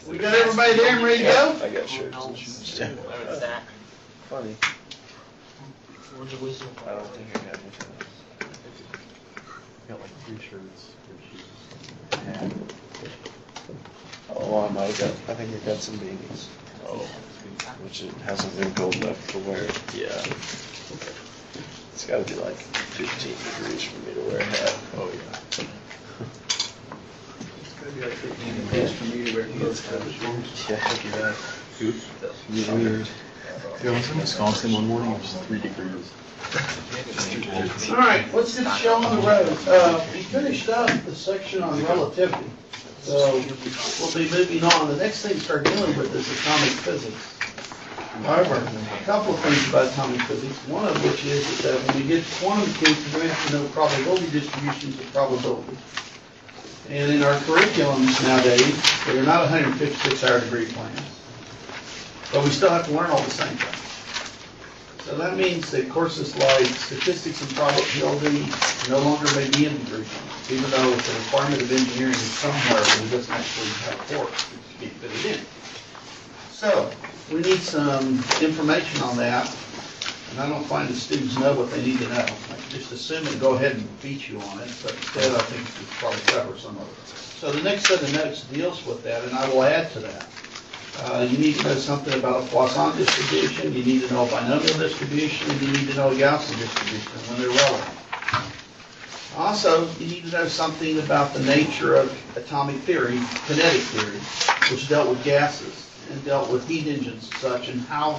We got everybody there and ready to go? I got shirts and shoes. Where was that? Funny. Where's the whistle? I don't think I got anything else. Got like 3 shirts, 3 shoes. Oh, I might have got, I think I got some beanies. Oh. Which it hasn't been cold enough to wear. Yeah. It's gotta be like 15 degrees for me to wear a hat. Oh, yeah. It's gonna be like 15 degrees for me to wear clothes. Yeah, look at that. Weird. Yeah, I was in Wisconsin one morning, it was 3 degrees. All right, what's this show on the road? We finished up the section on relativity, so we'll be moving on. The next thing to start dealing with is atomic physics. However, a couple of things about atomic physics, one of which is that when we get to quantum mechanics, we're going to have to know probability distributions of probability. And in our curriculums nowadays, they're not 156-hour degree plans, but we still have to learn all the same things. So that means that courses like statistics and probability no longer may be in degree plans, even though it's a requirement of engineering somewhere, but it doesn't actually have a course to get fitted in. So we need some information on that, and I don't find the students know what they need to know. I can just assume and go ahead and beat you on it, but instead I think we should probably cover some of it. So the next set of notes deals with that, and I will add to that. You need to know something about a Poisson distribution, you need to know a binomial distribution, and you need to know a Gaussian distribution when they're relevant. Also, you need to know something about the nature of atomic theory, kinetic theory, which dealt with gases and dealt with heat engines and such, and how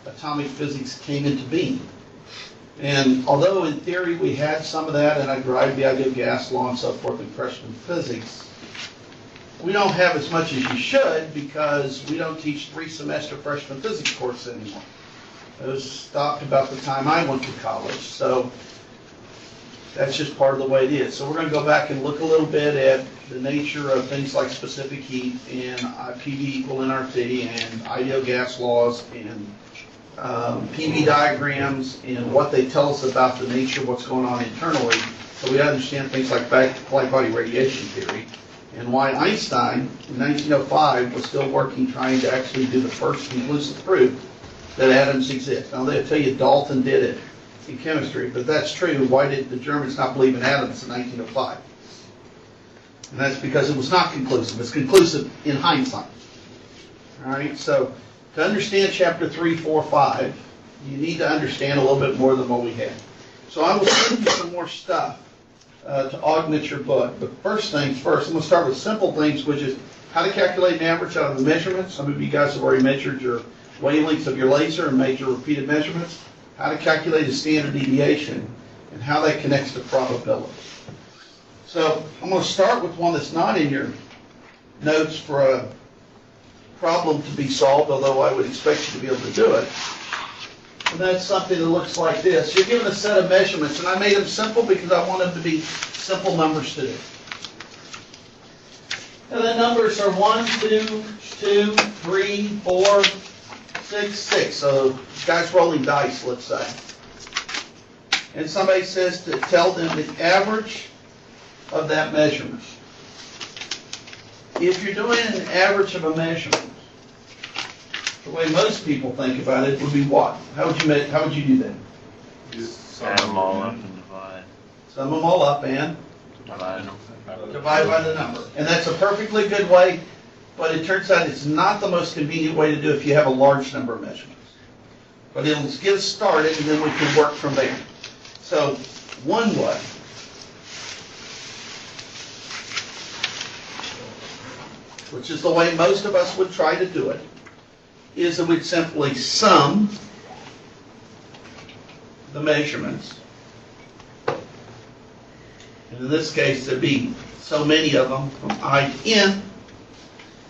atomic physics came into being. And although in theory we had some of that, and I derived the idea of gas law and so forth in freshman physics, we don't have as much as you should because we don't teach 3-semester freshman physics course anymore. Those stopped about the time I went to college, so that's just part of the way it is. So we're going to go back and look a little bit at the nature of things like specific heat and PV equal nRT and ideal gas laws and PV diagrams and what they tell us about the nature of what's going on internally, so we understand things like black body radiation theory and why Einstein in 1905 was still working trying to actually do the first conclusive proof that atoms exist. Now they'll tell you Dalton did it in chemistry, but that's true. Why did the Germans not believe in atoms in 1905? And that's because it was not conclusive. It's conclusive in hindsight. All right, so to understand chapter 3, 4, 5, you need to understand a little bit more than what we had. So I will send you some more stuff to augment your book. But first things first, I'm going to start with simple things, which is how to calculate an average out of the measurements. Some of you guys have already measured your wavelengths of your laser and made your repeated measurements. How to calculate a standard deviation and how that connects to probability. So I'm going to start with one that's not in your notes for a problem to be solved, although I would expect you to be able to do it. And that's something that looks like this. You're given a set of measurements, and I made them simple because I want them to be simple numbers to do. And the numbers are 1, 2, 2, 3, 4, 6, 6. So guys rolling dice, let's say. And somebody says to tell them the average of that measurement. If you're doing an average of a measurement, the way most people think about it would be what? How would you do that? Add them all up and divide. Sum them all up and Divide. divide by the number. And that's a perfectly good way, but it turns out it's not the most convenient way to do it if you have a large number of measurements. But it'll get us started, and then we can work from there. So one way which is the way most of us would try to do it, is that we'd simply sum the measurements. And in this case, there'd be so many of them from I to N,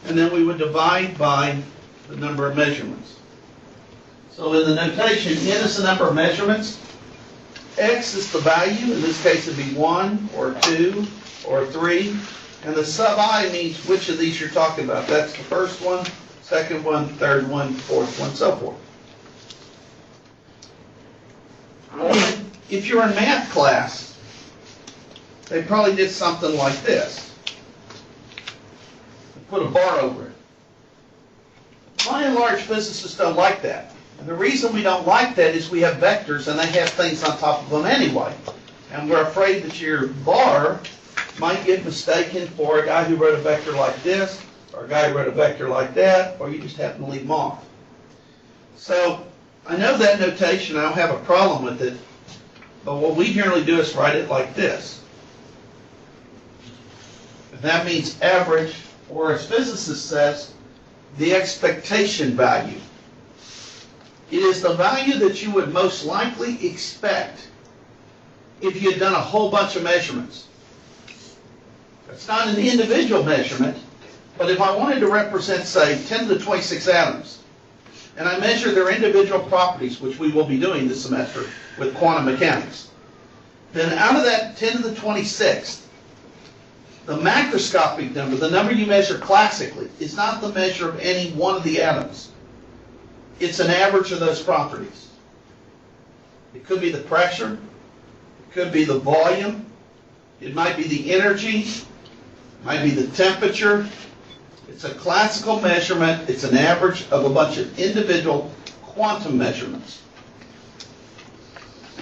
and then we would divide by the number of measurements. So in the notation, N is the number of measurements, X is the value, in this case it'd be 1 or 2 or 3, and the sub I means which of these you're talking about. That's the first one, second one, third one, fourth one, so forth. If you're in math class, they probably did something like this. Put a bar over it. by and large, physicists don't like that. And the reason we don't like that is we have vectors and they have things on top of them anyway. And we're afraid that your bar might get mistaken for a guy who wrote a vector like this, or a guy who wrote a vector like that, or you just happen to leave them off. So I know that notation, I don't have a problem with it, but what we generally do is write it like this. And that means average, or as physicists says, the expectation value. It is the value that you would most likely expect if you had done a whole bunch of measurements. It's not an individual measurement, but if I wanted to represent, say, 10 to the 26 atoms, and I measure their individual properties, which we will be doing this semester with quantum mechanics, then out of that 10 to the 26th, the macroscopic number, the number you measure classically, is not the measure of any one of the atoms. It's an average of those properties. It could be the pressure, it could be the volume, it might be the energy, it might be the temperature. It's a classical measurement. It's an average of a bunch of individual quantum measurements.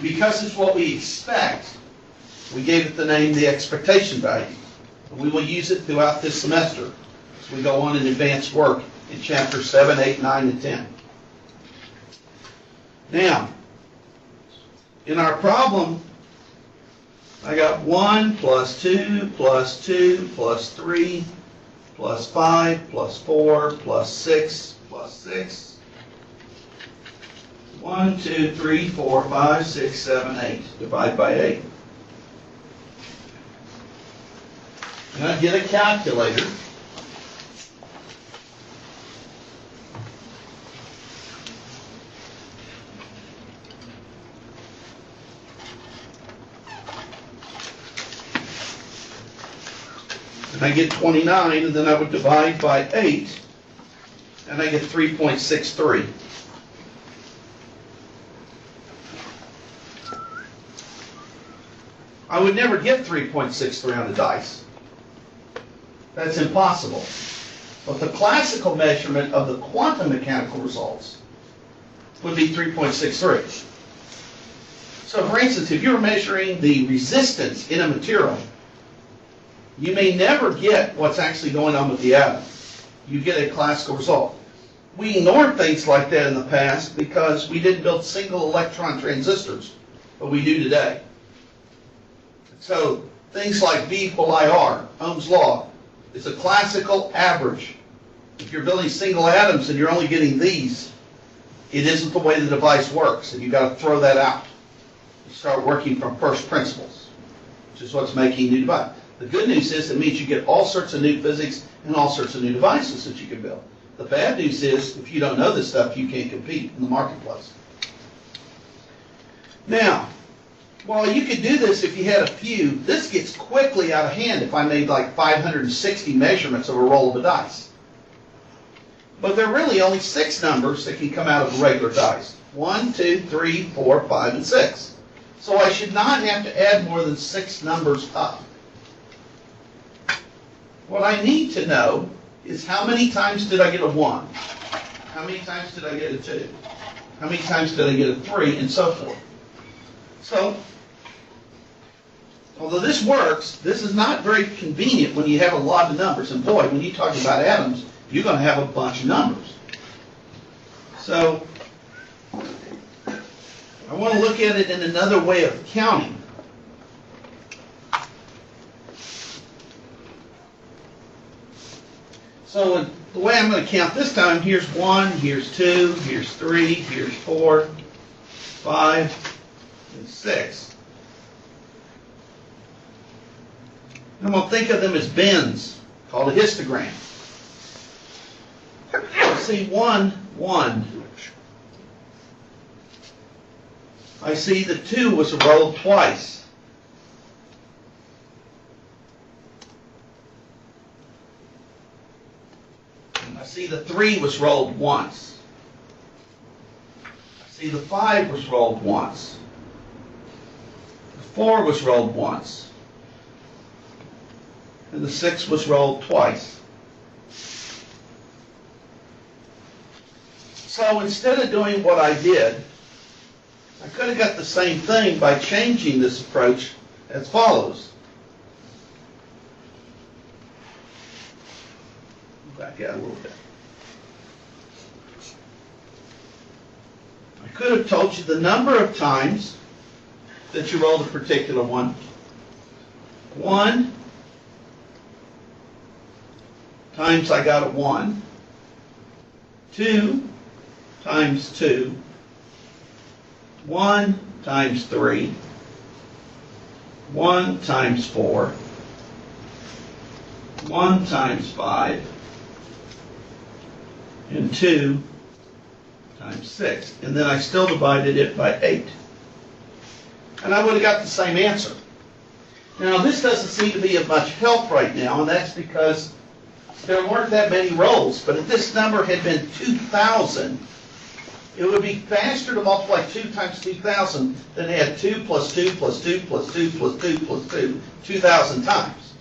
Because it's what we expect, we gave it the name the expectation value. And we will use it throughout this semester as we go on in advanced work in chapters 7, 8, 9, and 10. Now, in our problem, I got 1 plus 2 plus 2 plus 3 plus 5 plus 4 plus 6 plus 6. 1, 2, 3, 4, 5, 6, 7, 8. Divide by 8. And I get a calculator. And I get 29, and then I would divide by 8, and I get 3.63. I would never get 3.63 on the dice. That's impossible. But the classical measurement of the quantum mechanical results would be 3.63. So for instance, if you're measuring the resistance in a material, you may never get what's actually going on with the atom. You get a classical result. We ignored things like that in the past because we didn't build single electron transistors, but we do today. So things like V equal IR, Ohm's law, is a classical average. If you're building single atoms and you're only getting these, it isn't the way the device works, and you've got to throw that out. You start working from first principles, which is what's making new device. The good news is it means you get all sorts of new physics and all sorts of new devices that you can build. The bad news is if you don't know this stuff, you can't compete in the marketplace. Now, while you could do this if you had a few, this gets quickly out of hand if I made like 560 measurements of a roll of the dice. But there are really only 6 numbers that can come out of a regular dice. 1, 2, 3, 4, 5, and 6. So I should not have to add more than 6 numbers up. What I need to know is how many times did I get a 1? How many times did I get a 2? How many times did I get a 3? And so forth. So, although this works, this is not very convenient when you have a lot of numbers. And boy, when you talk about atoms, you're going to have a bunch of numbers. So, I want to look at it in another way of counting. So the way I'm going to count this time, here's 1, here's 2, here's 3, here's 4, 5, and 6. And I'm going to think of them as bins, called a histogram. I see 1, 1. I see the 2 was rolled twice. I see the 3 was rolled once. I see the 5 was rolled once. The 4 was rolled once. And the 6 was rolled twice. So instead of doing what I did, I could have got the same thing by changing this approach as follows. Back out a little bit. I could have told you the number of times that you rolled a particular one. 1 times I got a 1. 2 times 2. 1 times 3. 1 times 4. 1 times 5. And 2 times 6. And then I still divided it by 8. And I would have got the same answer. Now, this doesn't seem to be of much help right now, and that's because there weren't that many rolls. But if this number had been 2,000, it would be faster to multiply 2 times 2,000 than add 2 plus 2 plus 2 plus 2 plus 2 plus 2, 2,000 times.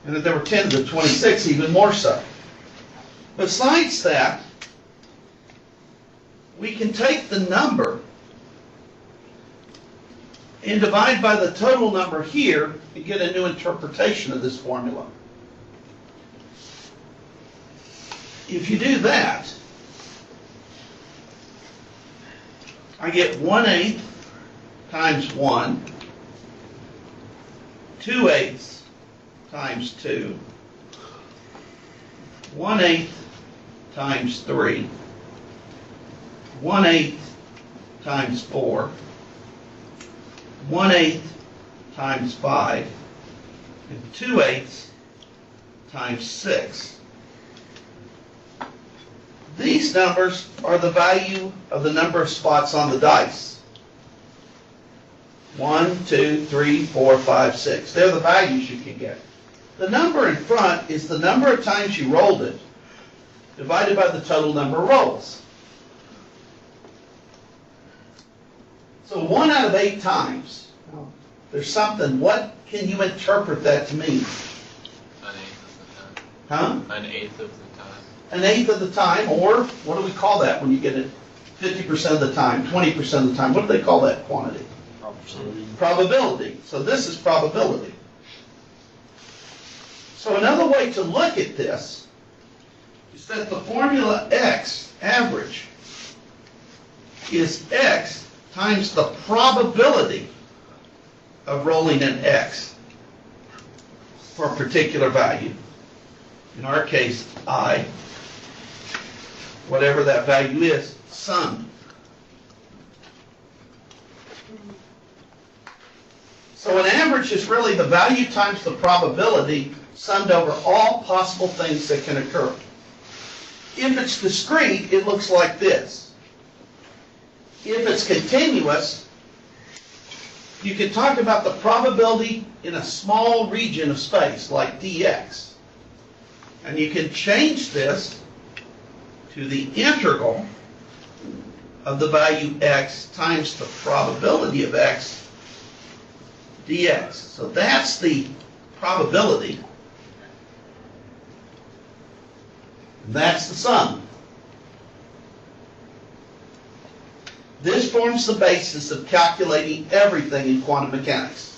And if there were 10 to the 26, even more so. Besides that, we can take the number and divide by the total number here and get a new interpretation of this formula. If you do that, I get 1/8 times 1, 2/8 times 2, 1/8 times 3, 1/8 times 4, 1/8 times 5, and 2/8 times 6. These numbers are the value of the number of spots on the dice. 1, 2, 3, 4, 5, 6. They're the values you can get. The number in front is the number of times you rolled it, divided by the total number of rolls. So 1 out of 8 times. Now, there's something. What can you interpret that to mean? An eighth of the time. Huh? An eighth of the time. An eighth of the time, or what do we call that when you get it 50% of the time, 20% of the time? What do they call that quantity? Probability. So this is probability. So another way to look at this is that the formula X, average, is X times the probability of rolling an X for a particular value. In our case, I, whatever that value is, summed. So an average is really the value times the probability summed over all possible things that can occur. If it's discrete, it looks like this. If it's continuous, you can talk about the probability in a small region of space, like dx. And you can change this to the integral of the value x times the probability of x dx. So that's the probability. And that's the sum. This forms the basis of calculating everything in quantum mechanics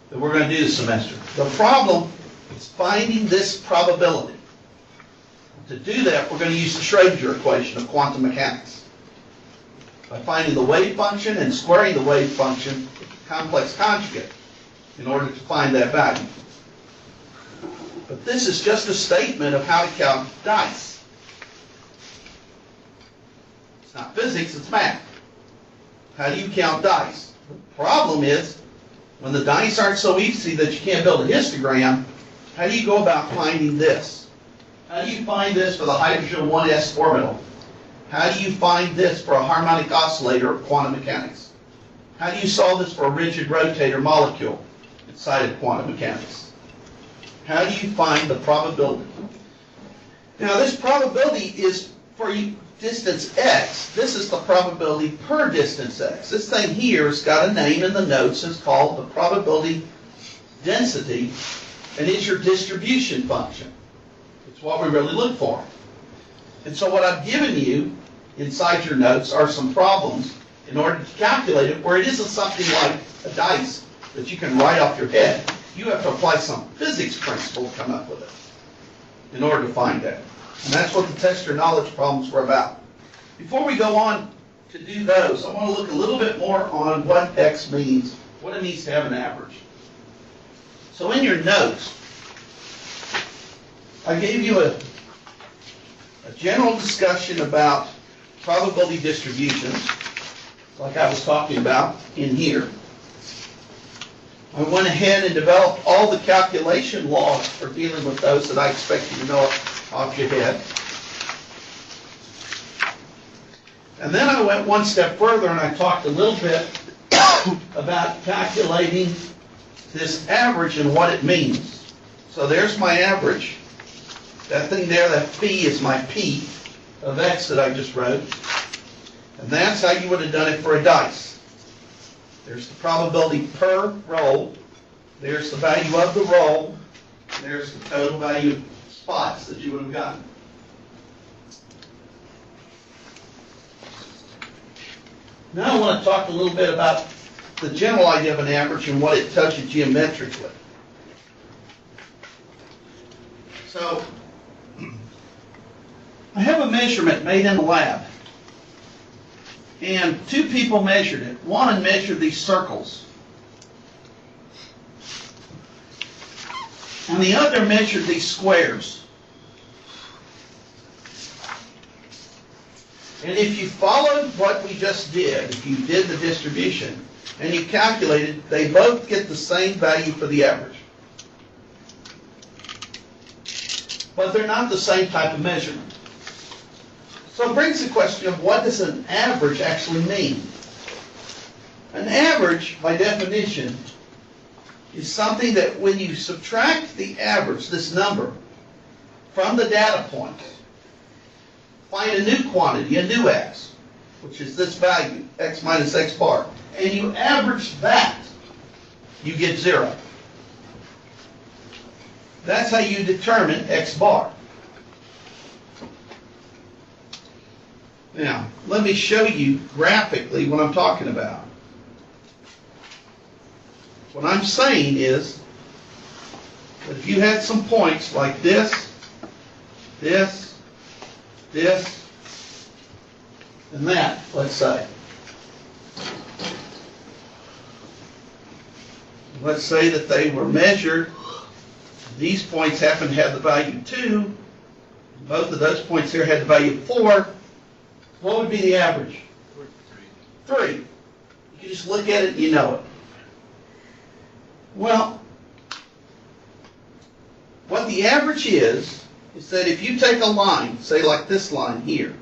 that we're going to do this semester. The problem is finding this probability. To do that, we're going to use the Schrödinger equation of quantum mechanics by finding the wave function and squaring the wave function with the complex conjugate in order to find that value. But this is just a statement of how to count dice. It's not physics, it's math. How do you count dice? The problem is, when the dice aren't so easy that you can't build a histogram, how do you go about finding this? How do you find this for the hydrogen 1s orbital? How do you find this for a harmonic oscillator of quantum mechanics? How do you solve this for a rigid rotator molecule inside of quantum mechanics? How do you find the probability? Now, this probability is for distance x. This is the probability per distance x. This thing here has got a name in the notes. It's called the probability density, and it's your distribution function. It's what we really look for. And so what I've given you inside your notes are some problems in order to calculate it, where it isn't something like a dice that you can write off your head. You have to apply some physics principle to come up with it in order to find that. And that's what the test your knowledge problems were about. Before we go on to do those, I want to look a little bit more on what X means, what it means to have an average. So in your notes, I gave you a general discussion about probability distributions, like I was talking about in here. I went ahead and developed all the calculation laws for dealing with those that I expect you to know off your head. And then I went one step further and I talked a little bit about calculating this average and what it means. So there's my average. That thing there, that phi, is my P of X that I just wrote. And that's how you would have done it for a dice. There's the probability per roll. There's the value of the roll. There's the total value of spots that you would have gotten. Now I want to talk a little bit about the general idea of an average and what it tells you geometrically. So, I have a measurement made in the lab. And two people measured it. One measured these circles. And the other measured these squares. And if you followed what we just did, if you did the distribution, and you calculated, they both get the same value for the average. But they're not the same type of measurement. So it brings the question of what does an average actually mean? An average, by definition, is something that when you subtract the average, this number, from the data points, find a new quantity, a new X, which is this value, X minus X bar, and you average that, you get 0. That's how you determine X bar. Now, let me show you graphically what I'm talking about. What I'm saying is that if you had some points like this, this, this, and that, let's say. Let's say that they were measured. These points happen to have the value 2. Both of those points here had the value 4. What would be the average? 3. You can just look at it and you know it. Well, what the average is that if you take a line, say like this line here,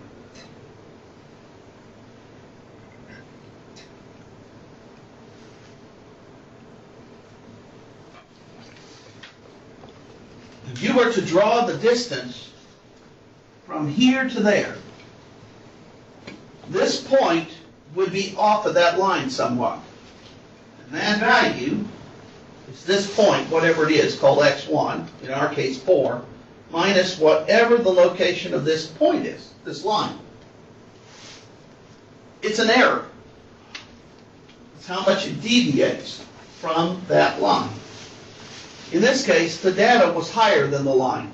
if you were to draw the distance from here to there, this point would be off of that line somewhat. And that value is this point, whatever it is, called x1, in our case 4, minus whatever the location of this point is, this line. It's an error. It's how much it deviates from that line. In this case, the data was higher than the line.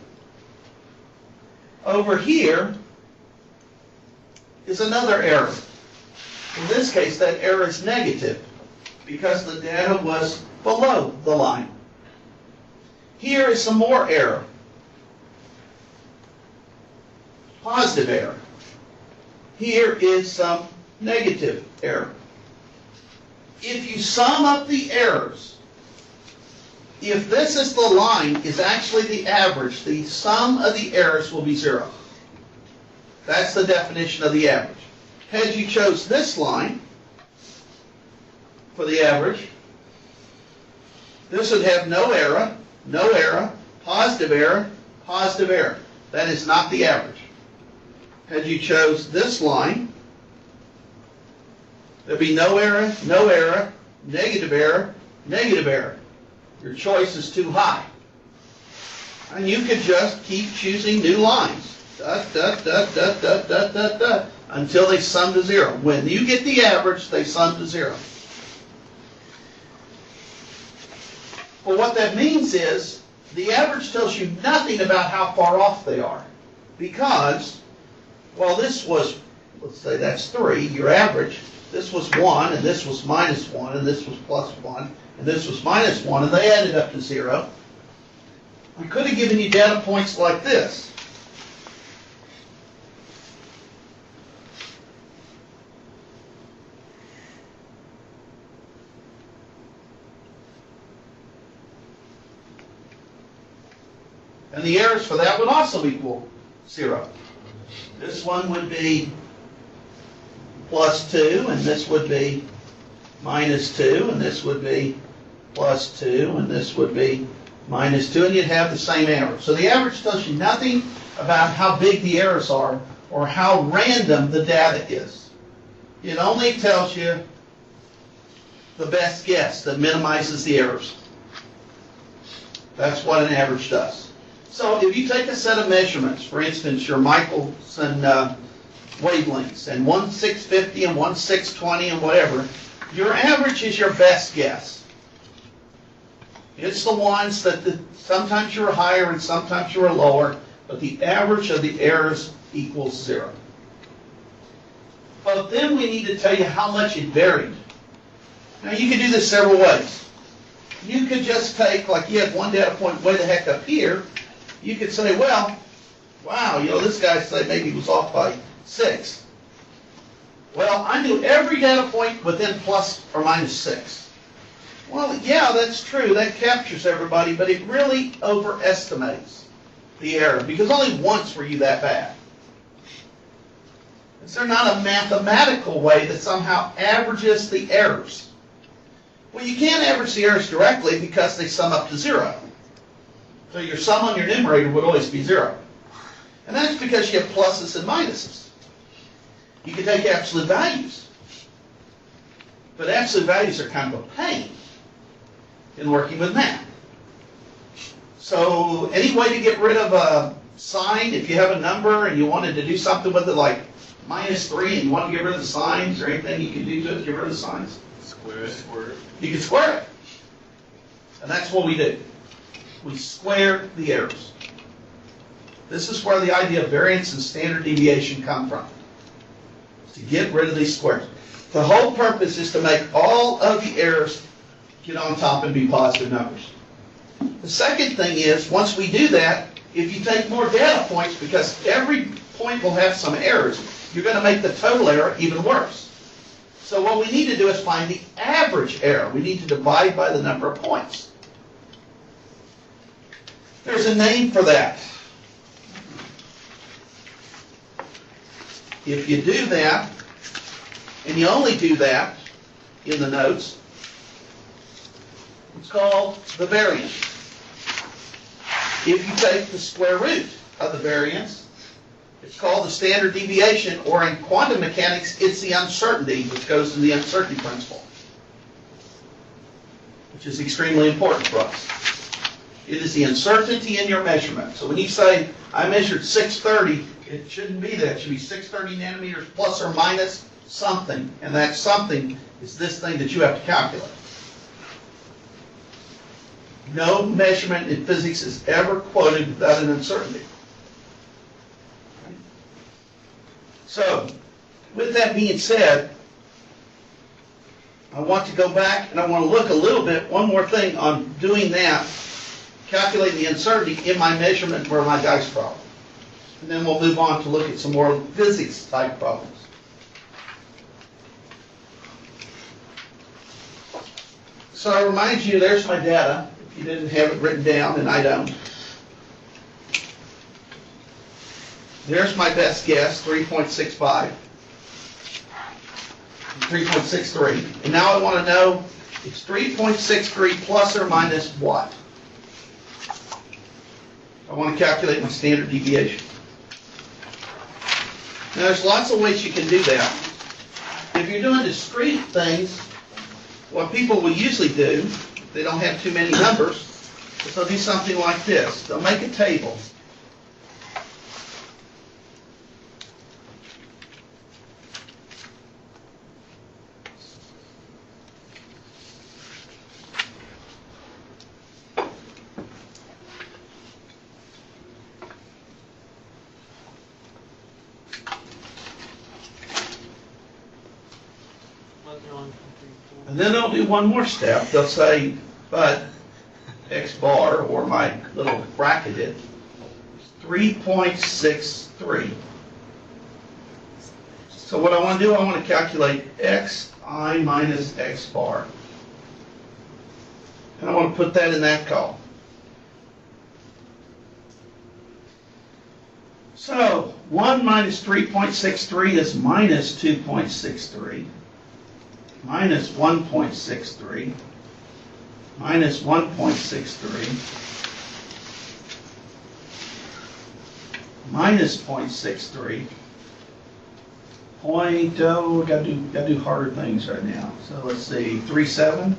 Over here is another error. In this case, that error is negative because the data was below the line. Here is some more error. Positive error. Here is some negative error. If you sum up the errors, if this is the line, is actually the average, the sum of the errors will be 0. That's the definition of the average. Had you chose this line for the average, this would have no error, positive error, positive error. That is not the average. Had you chose this line, there'd be no error, negative error, negative error. Your choice is too high. And you could just keep choosing new lines. until they sum to zero. When you get the average, they sum to zero. Well, what that means is the average tells you nothing about how far off they are. Because, well, this was, let's say that's 3, your average. This was 1, and this was minus 1, and this was plus 1, and this was minus 1, and they added up to 0. We could have given you data points like this. And the errors for that would also equal 0. This one would be plus 2, and this would be minus 2, and this would be plus 2, and this would be minus 2, and you'd have the same average. So the average tells you nothing about how big the errors are or how random the data is. It only tells you the best guess that minimizes the errors. That's what an average does. So if you take a set of measurements, for instance, your Michelson wavelengths, and 1/650 and 1/620 and whatever, your average is your best guess. It's the ones that sometimes you're higher and sometimes you're lower, but the average of the errors equals 0. But then we need to tell you how much it varied. Now you can do this several ways. You could just take, like you had one data point way the heck up here, you could say, well, wow, this guy said maybe he was off by 6. Well, I knew every data point within plus or minus 6. Well, yeah, that's true. That captures everybody, but it really overestimates the error because only once were you that bad. Is there not a mathematical way that somehow averages the errors? Well, you can't average the errors directly because they sum up to 0. So your sum on your numerator would always be 0. And that's because you have pluses and minuses. You can take absolute values. But absolute values are kind of a pain in working with math. So any way to get rid of a sign, if you have a number and you wanted to do something with it like -3 and you want to get rid of the signs, or anything you can do to it to get rid of the signs? Square it. You can square it. And that's what we do. We square the errors. This is where the idea of variance and standard deviation come from. To get rid of these squares. The whole purpose is to make all of the errors get on top and be positive numbers. The second thing is, once we do that, if you take more data points, because every point will have some errors, you're going to make the total error even worse. So what we need to do is find the average error. We need to divide by the number of points. There's a name for that. If you do that, and you only do that in the notes, it's called the variance. If you take the square root of the variance, it's called the standard deviation, or in quantum mechanics, it's the uncertainty, which goes to the uncertainty principle, which is extremely important for us. It is the uncertainty in your measurement. So when you say, I measured 630, it shouldn't be that. It should be 630 nanometers plus or minus something. And that something is this thing that you have to calculate. No measurement in physics is ever quoted without an uncertainty. So, with that being said, I want to go back and I want to look a little bit, one more thing on doing that, calculating the uncertainty in my measurement for my dice problem. And then we'll move on to look at some more physics type problems. So I remind you, there's my data. If you didn't have it written down, and I don't. There's my best guess, 3.65. 3.63. And now I want to know, it's 3.63 plus or minus what? I want to calculate my standard deviation. Now there's lots of ways you can do that. If you're doing discrete things, what people will usually do, if they don't have too many numbers, is they'll do something like this. They'll make a table. And then they'll do one more step. They'll say, but X bar, or my little bracketed, 3.63. So what I want to do, I want to calculate xi minus x bar. And I want to put that in that column. So 1 minus 3.63 is minus 2.63, minus 1.63, minus 1.63, minus 0.63, gotta do harder things right now. So let's see, 3.7,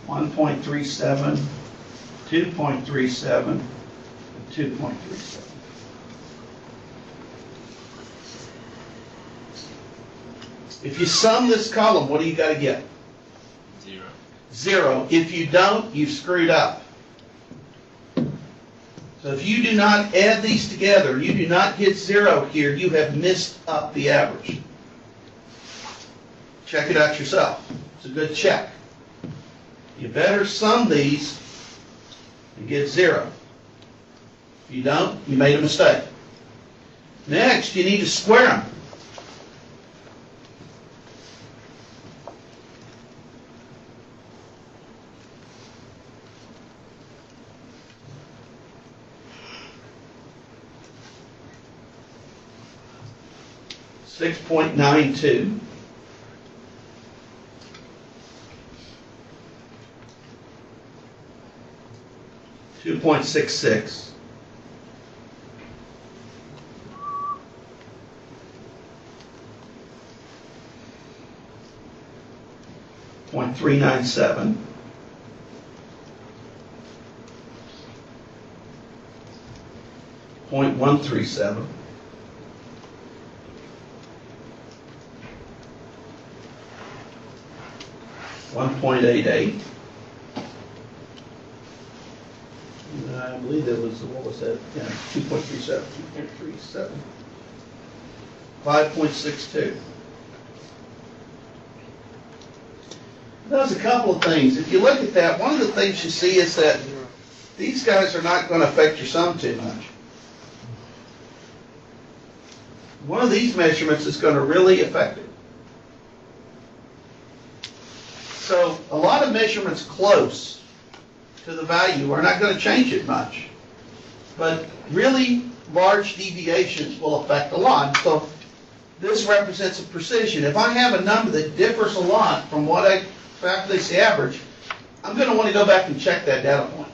1.37, 2.37, 2.37. If you sum this column, what do you got to get? 0. 0. If you don't, you've screwed up. So if you do not add these together, you do not get 0 here, you have missed up the average. Check it out yourself. It's a good check. You better sum these and get 0. If you don't, you made a mistake. Next, you need to square them. .92. 2.66. 0.397. 0.137. 1.88. I believe that was, what was that? Yeah, 2.37, 2.37. 5.62. Does a couple of things. If you look at that, one of the things you see is that these guys are not going to affect your sum too much. One of these measurements is going to really affect it. So a lot of measurements close to the value are not going to change it much. But really large deviations will affect a lot. So this represents a precision. If I have a number that differs a lot from what I calculate the average, I'm going to want to go back and check that data point.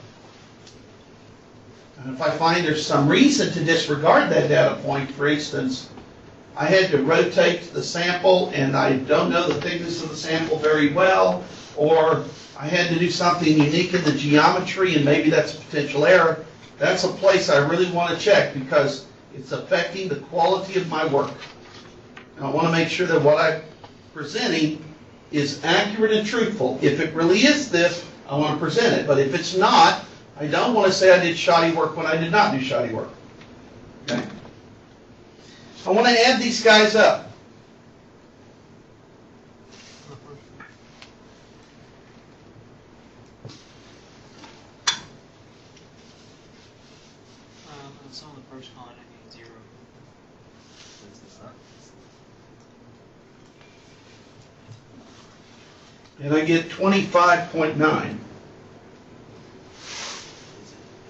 And if I find there's some reason to disregard that data point, for instance, I had to rotate the sample and I don't know the thickness of the sample very well, or I had to do something unique in the geometry and maybe that's a potential error, that's a place I really want to check because it's affecting the quality of my work. And I want to make sure that what I'm presenting is accurate and truthful. If it really is this, I want to present it. But if it's not, I don't want to say I did shoddy work when I did not do shoddy work. Okay? I want to add these guys up. It's on the first column, I need 0. And I get 25.9.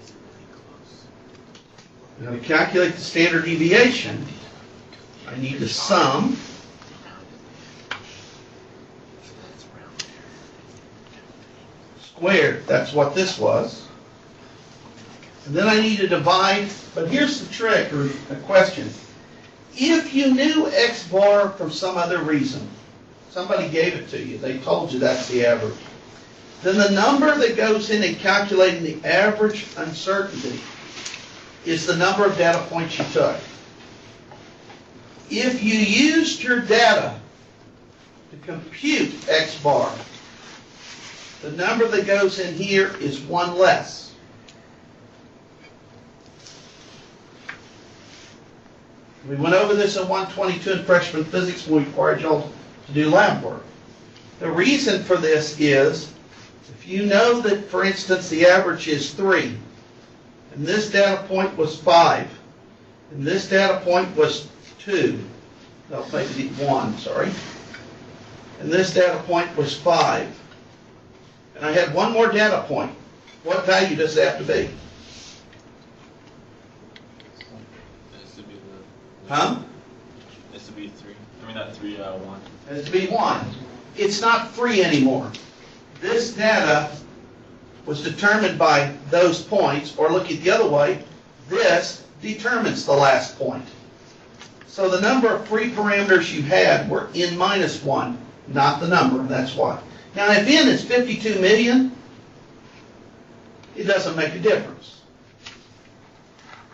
Is it really close? Now to calculate the standard deviation, I need to sum squared. That's what this was. And then I need to divide, but here's the trick or a question. If you knew X bar from some other reason, somebody gave it to you, they told you that's the average, then the number that goes in and calculating the average uncertainty is the number of data points you took. If you used your data to compute X bar, the number that goes in here is 1 less. We went over this in 122 in freshman physics when we required y'all to to do lab work. The reason for this is, if you know that, for instance, the average is 3, and this data point was 5, and this data point was 2, no, maybe 1, sorry, and this data point was 5, and I had one more data point, what value does it have to be? It has to be the. Huh? It has to be 3. I mean, not 3, 1. It has to be 1. It's not 3 anymore. This data was determined by those points, or look at the other way, this determines the last point. So the number of free parameters you had were n minus 1, not the number, that's why. Now if n is 52 million, it doesn't make a difference.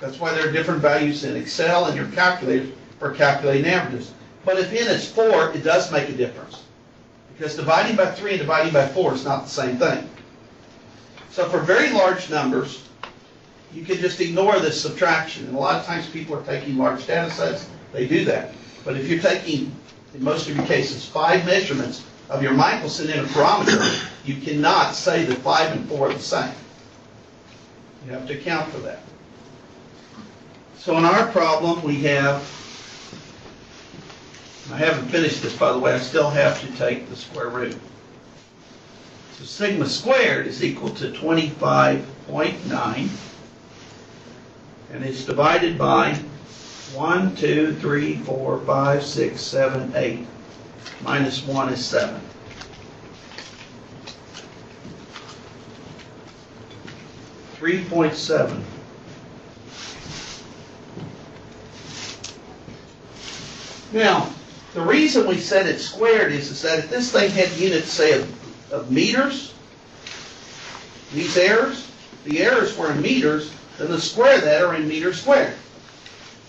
That's why there are different values in Excel and your calculators for calculating averages. But if n is 4, it does make a difference. Because dividing by 3 and dividing by 4 is not the same thing. So for very large numbers, you can just ignore this subtraction. And a lot of times people are taking large data sets, they do that. But if you're taking, in most of your cases, 5 measurements of your Michelson interferometer, you cannot say that 5 and 4 are the same. You have to account for that. So in our problem, we have, I haven't finished this, by the way, I still have to take the square root. So sigma squared is equal to 25.9, and it's divided by 1, 2, 3, 4, 5, 6, 7, 8. Minus 1 is 7. $3.7. Now, the reason we said it's squared is that if this thing had units, say, of meters, these errors, the errors were in meters, then the square of that are in meters squared.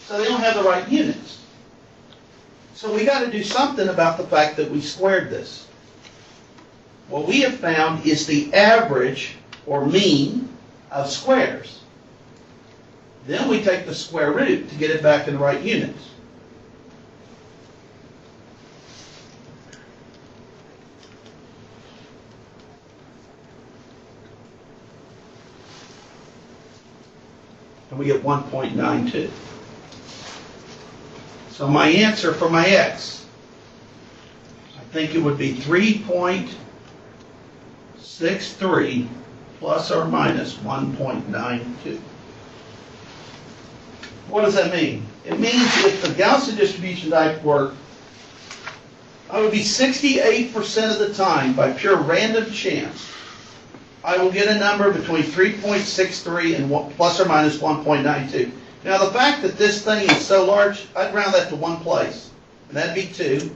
So they don't have the right units. So we got to do something about the fact that we squared this. What we have found is the average, or mean, of squares. Then we take the square root to get it back in the right units. And we get 1.92. So my answer for my x, I think it would be 3.63 plus or minus 1.92. What does that mean? It means if the Gaussian distribution type worked, I would be 68% of the time, by pure random chance, I will get a number between 3.63 and plus or minus 1.92. Now the fact that this thing is so large, I'd round that to one place, and that'd be 2.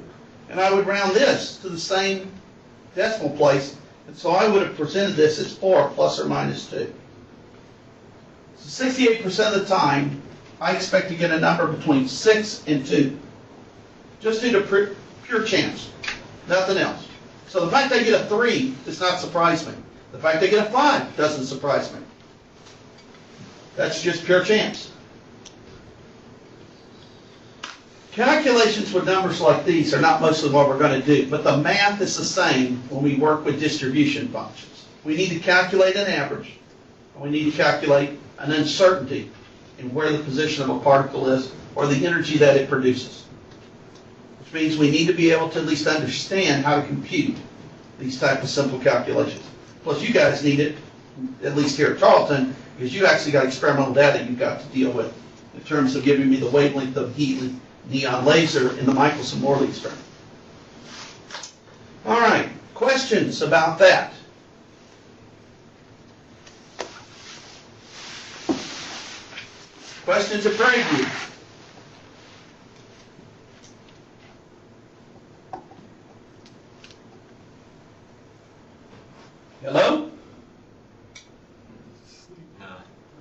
And I would round this to the same decimal place, and so I would have presented this as 4 plus or minus 2. So 68% of the time, I expect to get a number between 6 and 2. Just due to pure chance, nothing else. So the fact I get a 3 does not surprise me. The fact I get a 5 doesn't surprise me. That's just pure chance. Calculations with numbers like these are not mostly what we're going to do, but the math is the same when we work with distribution functions. We need to calculate an average, and we need to calculate an uncertainty in where the position of a particle is, or the energy that it produces. Which means we need to be able to at least understand how to compute these type of simple calculations. Plus you guys need it, at least here at Tarleton, because you actually got experimental data you've got to deal with in terms of giving me the wavelength of heat neon laser in the Michelson-Morley experiment. All right, questions about that? Questions at Prairie View? Hello? No.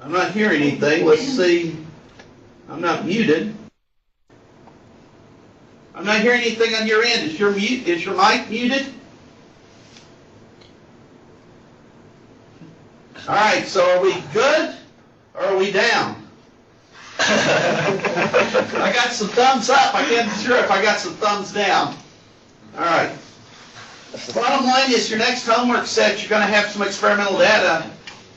I'm not hearing anything. Let's see. I'm not muted. I'm not hearing anything on your end. Is your mic muted? All right, so are we good or are we down? I got some thumbs up. I can't be sure if I got some thumbs down. All right. Bottom line is your next homework set, you're going to have some experimental data.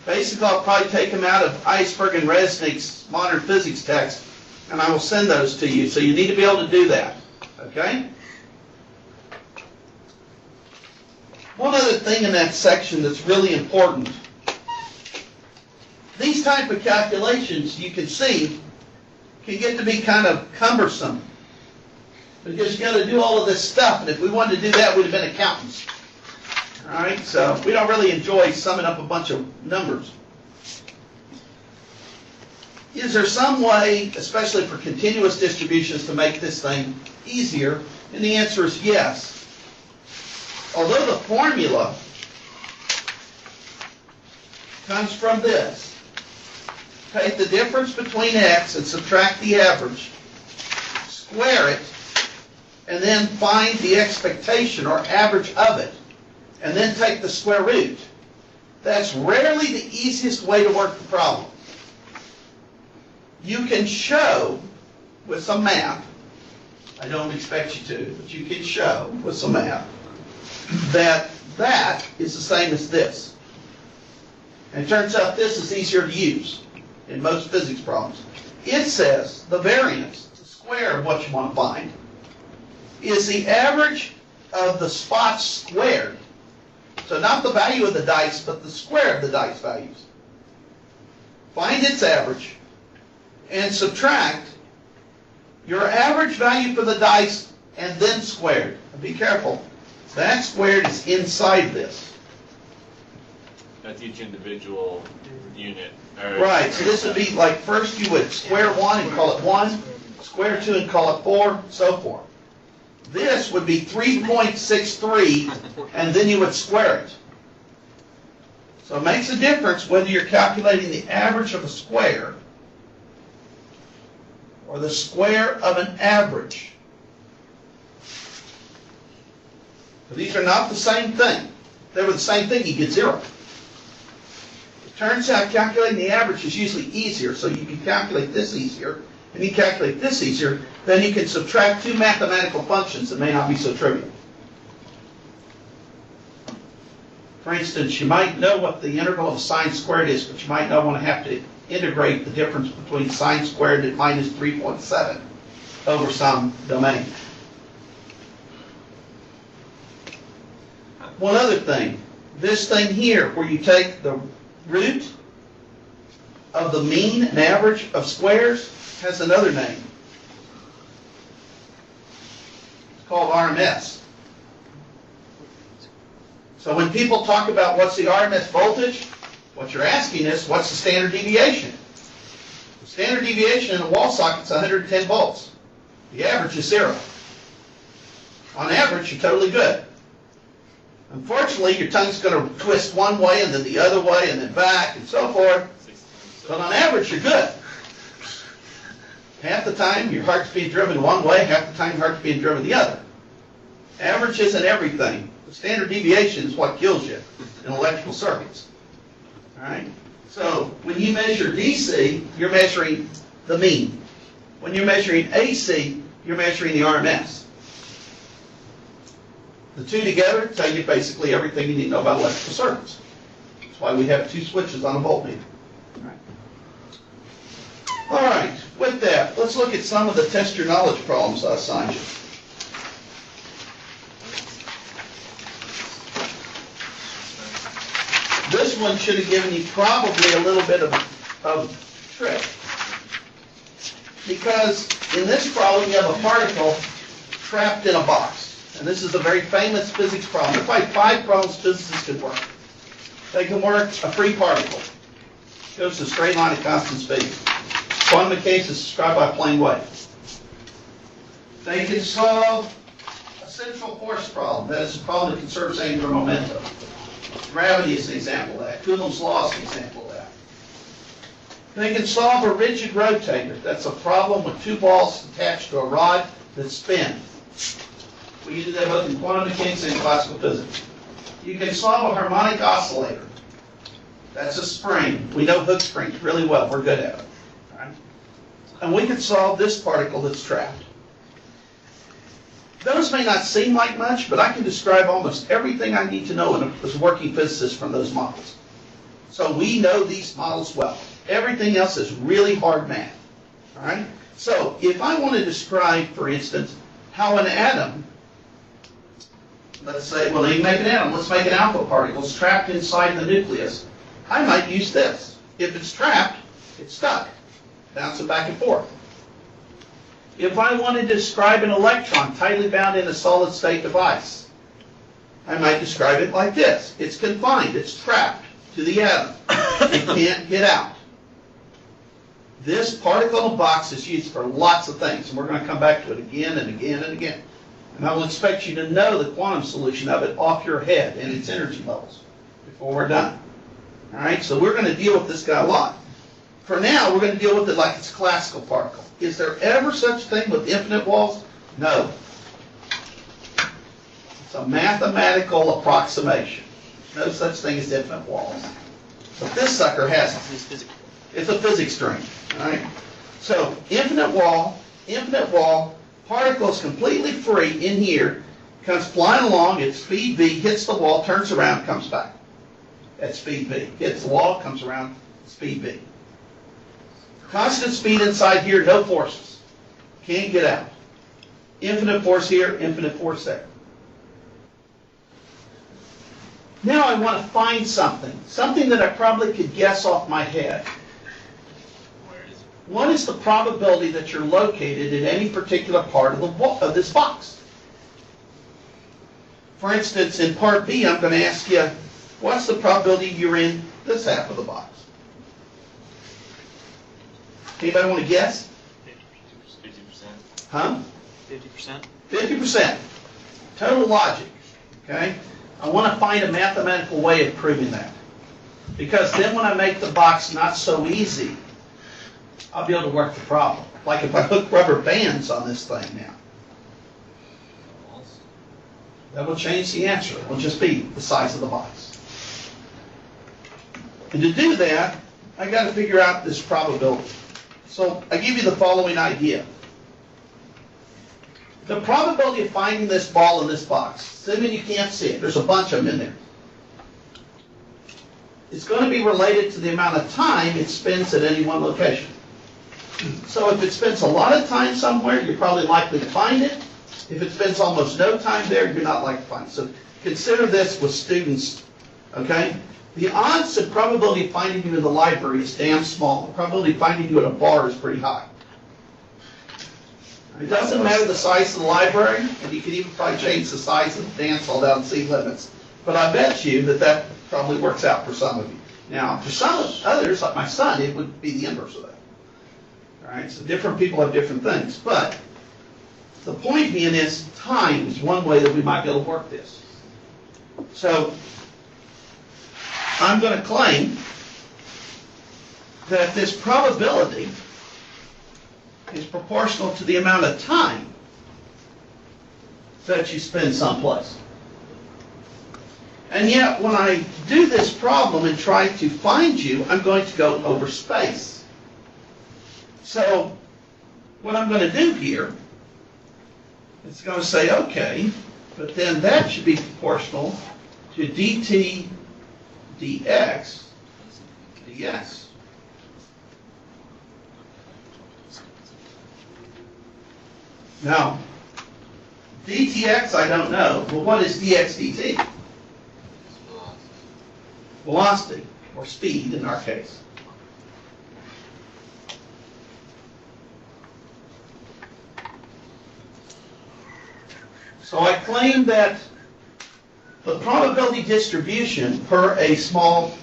Basically, I'll probably take them out of Iceberg and Resnick's modern physics text, and I will send those to you. So you need to be able to do that. Okay? One other thing in that section that's really important. These type of calculations, you can see, can get to be kind of cumbersome. Because you got to do all of this stuff, and if we wanted to do that, we'd have been accountants. All right, so we don't really enjoy summing up a bunch of numbers. Is there some way, especially for continuous distributions, to make this thing easier? And the answer is yes. Although the formula comes from this. Take the difference between x and subtract the average, square it, and then find the expectation or average of it, and then take the square root. That's rarely the easiest way to work the problem. You can show with some math, I don't expect you to, but you can show with some math that that is the same as this. And it turns out this is easier to use in most physics problems. It says the variance, the square of what you want to find, is the average of the spots squared. So not the value of the dice, but the square of the dice values. Find its average and subtract your average value for the dice and then squared. And be careful. That squared is inside this. That's each individual unit. Right, so this would be like first you would square 1 and call it 1, square 2 and call it 4, so forth. This would be 3.63, and then you would square it. So it makes a difference whether you're calculating the average of a square or the square of an average. So these are not the same thing. If they were the same thing, you get 0. It turns out calculating the average is usually easier, so you can calculate this easier, and you calculate this easier, then you can subtract two mathematical functions that may not be so trivial. For instance, you might know what the integral of sine squared is, but you might not want to have to integrate the difference between sine squared and minus 3.7 over some domain. One other thing, this thing here, where you take the root of the mean and average of squares, has another name. It's called RMS. So when people talk about what's the RMS voltage, what you're asking is, what's the standard deviation? The standard deviation in a wall socket is 110 volts. The average is 0. On average, you're totally good. Unfortunately, your tongue's going to twist one way and then the other way and then back and so forth. But on average, you're good. Half the time, your heart's being driven one way, half the time, your heart's being driven the other. Average isn't everything. The standard deviation is what kills you in electrical circuits. All right? So when you measure DC, you're measuring the mean. When you're measuring AC, you're measuring the RMS. The two together tell you basically everything you need to know about electrical circuits. That's why we have two switches on a voltmeter. All right, with that, let's look at some of the test your knowledge problems I assigned you. This one should have given you probably a little bit of trick. Because in this problem, you have a particle trapped in a box. And this is a very famous physics problem. There are probably 5 problems physicists can work. They can work a free particle. It goes to a straight line at constant speed. Quantum mechanics is described by a plane wave. They can solve a central force problem. That is a problem that conserves angular momentum. Gravity is an example of that. Coulomb's law is an example of that. They can solve a rigid rotator. That's a problem with 2 balls attached to a rod that spin. We use that both in quantum mechanics and classical physics. You can solve a harmonic oscillator. That's a spring. We know Hooke's springs really well. We're good at it. All right? And we can solve this particle that's trapped. Those may not seem like much, but I can describe almost everything I need to know as a working physicist from those models. So we know these models well. Everything else is really hard math. All right? So if I want to describe, for instance, how an atom, let's say, well, you make an atom, let's make an alpha particle, it's trapped inside the nucleus. I might use this. If it's trapped, it's stuck, bouncing back and forth. If I wanted to describe an electron tightly bound in a solid state device, I might describe it like this. It's confined, it's trapped to the atom. It can't get out. This particle in a box is used for lots of things, and we're going to come back to it again and again and again. And I will expect you to know the quantum solution of it off your head and its energy levels before we're done. All right, so we're going to deal with this guy a lot. For now, we're going to deal with it like it's a classical particle. Is there ever such a thing with infinite walls? No. It's a mathematical approximation. No such thing as infinite walls. But this sucker has it. It's a physics dream. All right? So, infinite wall, particle is completely free in here, comes flying along at speed v, hits the wall, turns around, comes back at speed v. Hits the wall, comes around, speed v. Constant speed inside here, no forces. Can't get out. Infinite force here, infinite force there. Now I want to find something that I probably could guess off my head. What is the probability that you're located in any particular part of this box? For instance, in part B, I'm going to ask you, what's the probability you're in this half of the box? Anybody want to guess? 50%. Huh? 50%. 50%. Total logic. Okay? I want to find a mathematical way of proving that. Because then when I make the box not so easy, I'll be able to work the problem. Like if I hook rubber bands on this thing now. That will change the answer. It will just be the size of the box. And to do that, I got to figure out this probability. So I give you the following idea. The probability of finding this ball in this box, assuming you can't see it, there's a bunch of them in there. It's going to be related to the amount of time it spends at any one location. So if it spends a lot of time somewhere, you're probably likely to find it. If it spends almost no time there, you're not likely to find it. So consider this with students, okay? The odds and probability of finding you in the library is damn small. The probability of finding you at a bar is pretty high. It doesn't matter the size of the library, and you can even probably change the size of the dance hall down to C limits. But I bet you that probably works out for some of you. Now, for some others, like my son, it would be the inverse of that. All right, so different people have different things. But the point being is time is one way that we might be able to work this. So I'm going to claim that this probability is proportional to the amount of time that you spend someplace. And yet, when I do this problem and try to find you, I'm going to go over space. So what I'm going to do here is going to say, okay, but then that should be proportional to dt dx dx. Now, dtx I don't know, but what is dx dt? Velocity, or speed in our case. So I claim that the probability distribution per a small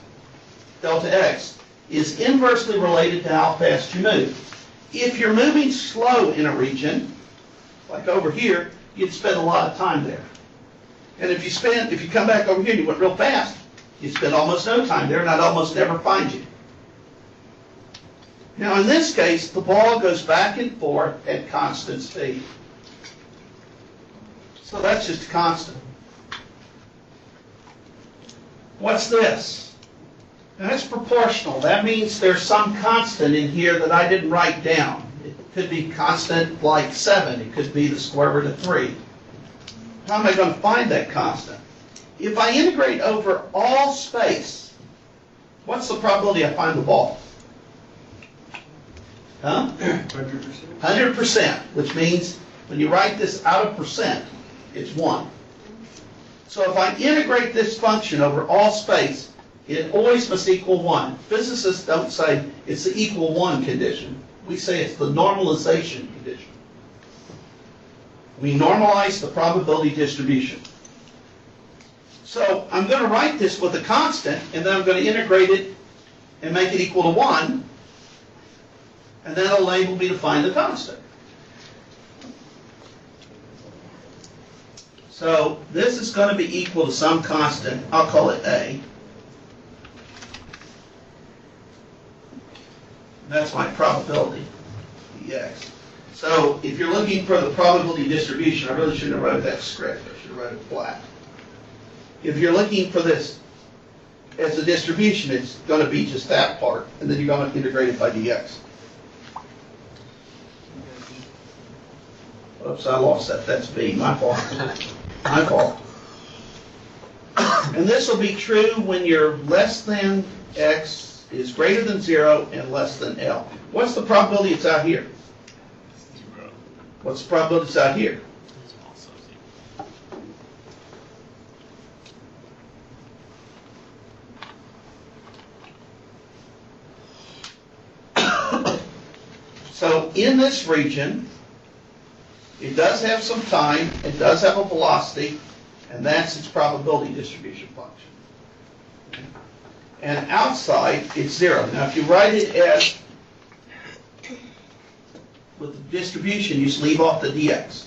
delta x is inversely related to how fast you move. If you're moving slow in a region, like over here, you'd spend a lot of time there. And if you come back over here and you went real fast, you'd spend almost no time there, and I'd almost never find you. Now in this case, the ball goes back and forth at constant speed. So that's just a constant. What's this? Now that's proportional. That means there's some constant in here that I didn't write down. It could be constant like 7. It could be the square root of 3. How am I going to find that constant? If I integrate over all space, what's the probability I find the ball? Huh? 100%. 100%, which means when you write this out of percent, it's 1. So if I integrate this function over all space, it always must equal 1. Physicists don't say it's the equal 1 condition. We say it's the normalization condition. We normalize the probability distribution. So I'm going to write this with a constant, and then I'm going to integrate it and make it equal to 1, and then it'll enable me to find the constant. So this is going to be equal to some constant. I'll call it A. That's my probability, dx. So if you're looking for the probability distribution, I really shouldn't have wrote that script. I should have wrote it flat. If you're looking for this as a distribution, it's going to be just that part, and then you're going to integrate it by dx. Oops, I lost that. That's B. My fault. My fault. And this will be true when you're less than x is greater than 0 and less than L. What's the probability it's out here? 0. What's the probability it's out here? It's also 0. So in this region, it does have some time, it does have a velocity, and that's its probability distribution function. And outside, it's 0. Now, if you write it as, with the distribution, you just leave off the dx.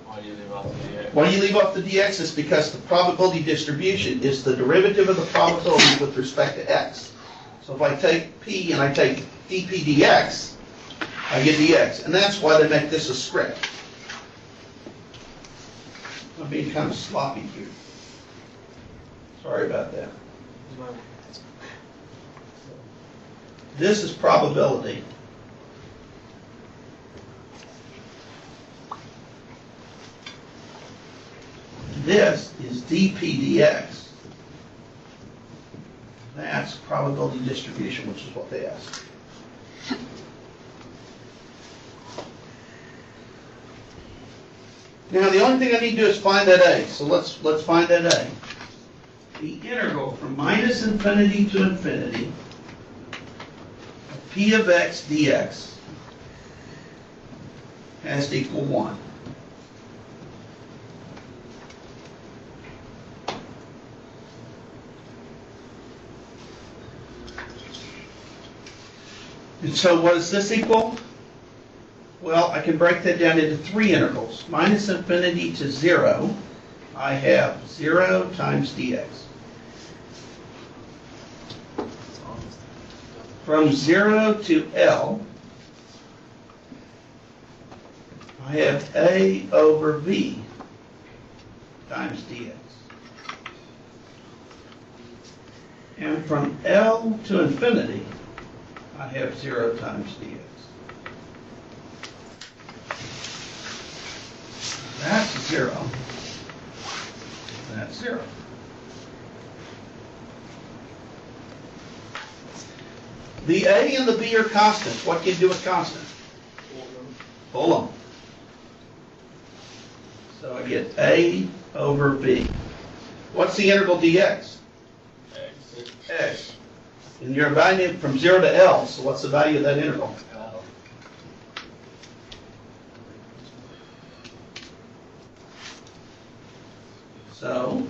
Why do you leave off the dx? Why do you leave off the dx? Is because the probability distribution is the derivative of the probability with respect to x. So if I take p and I take dp dx, I get dx. And that's why they make this a script. I'm being kind of sloppy here. Sorry about that. This is probability. This is dp dx. That's probability distribution, which is what they asked. Now, the only thing I need to do is find that A. So let's find that A. The integral from minus infinity to infinity of p of x dx has to equal 1. And so what does this equal? Well, I can break that down into 3 integrals. Minus infinity to 0, I have 0 times dx. From 0 to L, I have A over V times dx. And from L to infinity, I have 0 times dx. That's 0. That's 0. The A and the B are constants. What can you do with constants? Pull them. So I get A over B. What's the integral dx? X. X. And you're valuing it from 0 to L, so what's the value of that integral? L. So,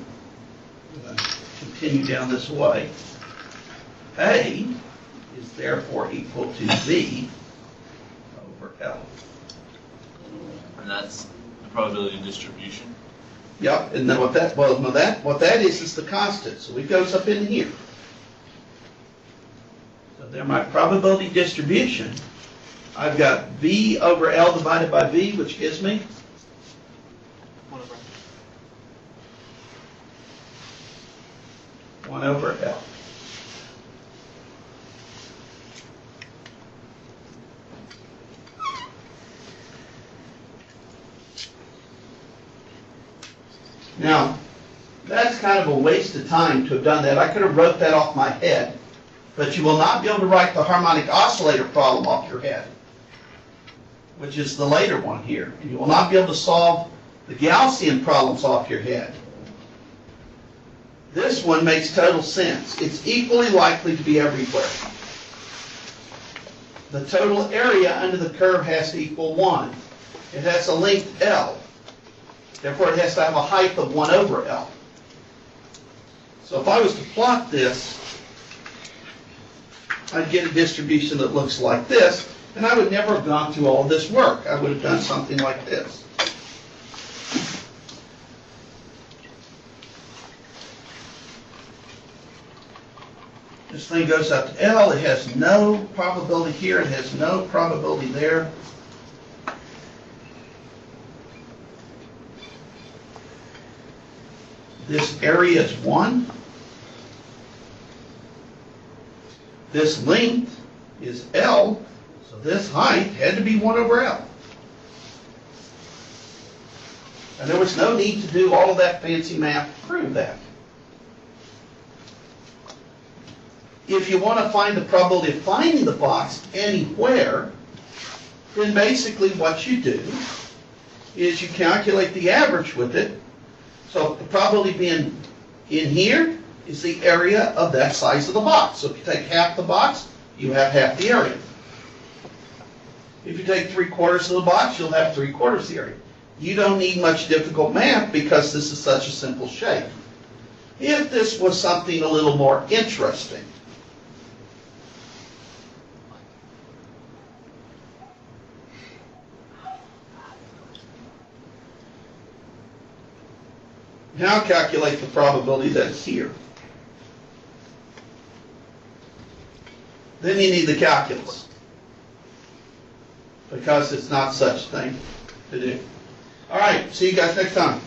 continue down this way. A is therefore equal to V over L. And that's the probability distribution. Yep, and then what that is the constant. So it goes up in here. So there, my probability distribution. I've got V over L divided by V, which gives me 1 over L. of a waste of time to have done that. I could have wrote that off my head, but you will not be able to write the harmonic oscillator problem off your head, which is the later one here. And you will not be able to solve the Gaussian problems off your head. This one makes total sense. It's equally likely to be everywhere. The total area under the curve has to equal 1. It has a length L. Therefore, it has to have a height of 1 over L. So if I was to plot this, I'd get a distribution that looks like this, and I would never have gone through all of this work. I would have done something like this. This thing goes up to L. It has no probability here. It has no probability there. This area is 1. This length is L, so this height had to be 1 over L. And there was no need to do all of that fancy math to prove that. If you want to find the probability of finding the box anywhere, then basically what you do is you calculate the average with it. So the probability being in here is the area of that size of the box. So if you take half the box, you have half the area. If you take 3/4 of the box, you'll have 3/4 of the area. You don't need much difficult math because this is such a simple shape. If this was something a little more interesting, now calculate the probability that it's here. Then you need the calculus, because it's not such a thing to do. All right, see you guys next time.